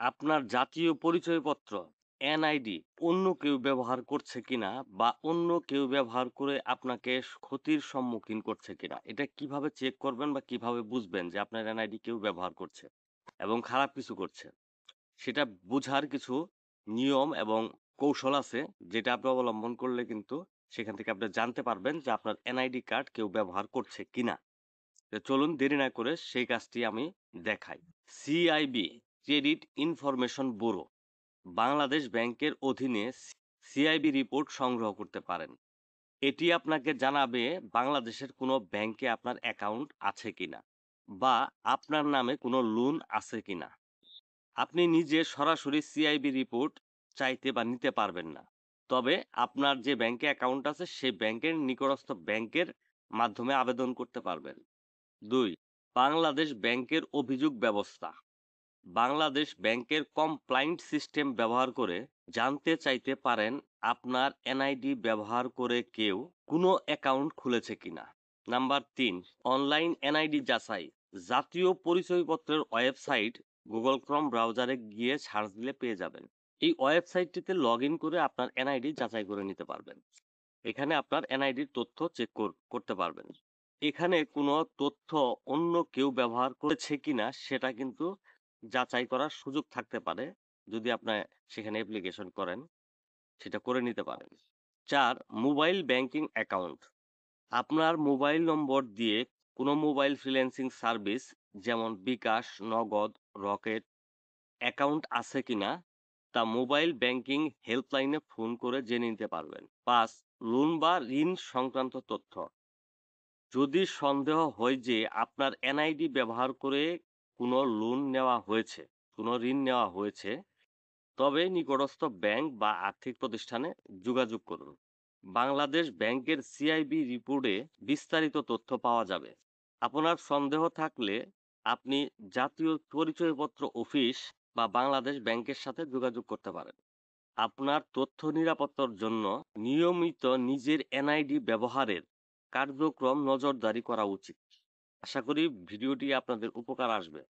আপনার জাতীয় পরিচয়পত্র এনআইডি অন্য কেউ ব্যবহার করছে কিনা বা অন্য কেউ ব্যবহার করে আপনাকে ক্ষতির সম্মুখীন করছে কিনা এটা কিভাবে চেক করবেন বা কিভাবে বুঝবেন যে আপনার এনআইডি কেউ ব্যবহার করছে এবং খারাপ কিছু করছে সেটা বোঝার কিছু নিয়ম এবং কৌশল আছে যেটা আপনি অবলম্বন করলে কিন্তু সেখান থেকে আপনি জানতে পারবেন যে আপনার এনআইডি কার্ড কেউ ব্যবহার করছে কিনা। তো চলুন দেরি না করে সেই কাজটি আমি দেখাই। CIB credit information bureau Bangladesh ব্যাংকের অধীনে সিআইবি রিপোর্ট সংগ্রহ করতে পারেন। এটি আপনাকে জানাবে বাংলাদেশের কোনো ব্যাংকে আপনার অ্যাকাউন্ট আছে কিনা বা আপনার নামে কোনো লোন আছে কিনা। আপনি নিজে সরাসরি সিআইবি রিপোর্ট চাইতে বা নিতে পারবেন না, তবে আপনার যে ব্যাংকে অ্যাকাউন্ট আছে সেই ব্যাংকের নিকটস্থ ব্যাংকের মাধ্যমে আবেদন করতে পারবেন। ২. বাংলাদেশ ব্যাংকের অভিযোগ ব্যবস্থা। বাংলাদেশ ব্যাংকের কমপ্লায়েন্ট সিস্টেম ব্যবহার করে জানতে চাইতে পারেন আপনার এনআইডি ব্যবহার করে কেউ কোনো অ্যাকাউন্ট খুলেছে কিনা। নাম্বার ৩, অনলাইন এনআইডি যাচাই। জাতীয় পরিচয়পত্রের ওয়েবসাইট গুগল ক্রোম ব্রাউজারে গিয়ে সার্চ দিলে পেয়ে যাবেন। এই ওয়েবসাইটটিতে লগ ইন করে আপনার এনআইডি যাচাই করে নিতে পারবেন। এখানে আপনার এনআইডির তথ্য চেক করতে পারবেন। এখানে কোনো তথ্য অন্য কেউ ব্যবহার করেছে কিনা সেটা কিন্তু যাচাই করার সুযোগ থাকতে পারে। যদি আপনি সেখানে অ্যাপ্লিকেশন করেন, সেটা করে নিতে পারেন। ৪, মোবাইল ব্যাংকিং অ্যাকাউন্ট। আপনার মোবাইল নম্বর দিয়ে কোনো মোবাইল ফ্রিল্যান্সিং সার্ভিস যেমন বিকাশ, নগদ, রকেট অ্যাকাউন্ট আছে কিনা তা মোবাইল ব্যাংকিং হেল্পলাইনে ফোন করে জেনে নিতে পারবেন। ৫, লোন বা ঋণ সংক্রান্ত তথ্য। যদি সন্দেহ হয় যে আপনার এনআইডি ব্যবহার করে কোনো লোন নেওয়া হয়েছে, কোনো ঋণ নেওয়া হয়েছে, তবে নিকটস্থ ব্যাংক বা আর্থিক প্রতিষ্ঠানে যোগাযোগ করুন। বাংলাদেশ ব্যাংকের সিআইবি রিপোর্টে বিস্তারিত তথ্য পাওয়া যাবে। আপনার সন্দেহ থাকলে আপনি জাতীয় পরিচয়পত্র অফিস বা বাংলাদেশ ব্যাংকের সাথে যোগাযোগ করতে পারেন। আপনার তথ্য নিরাপত্তার জন্য নিয়মিত নিজের এনআইডি ব্যবহারের কার্যক্রম নজরদারি করা উচিত। আশা করি ভিডিওটি আপনাদের উপকার আসবে।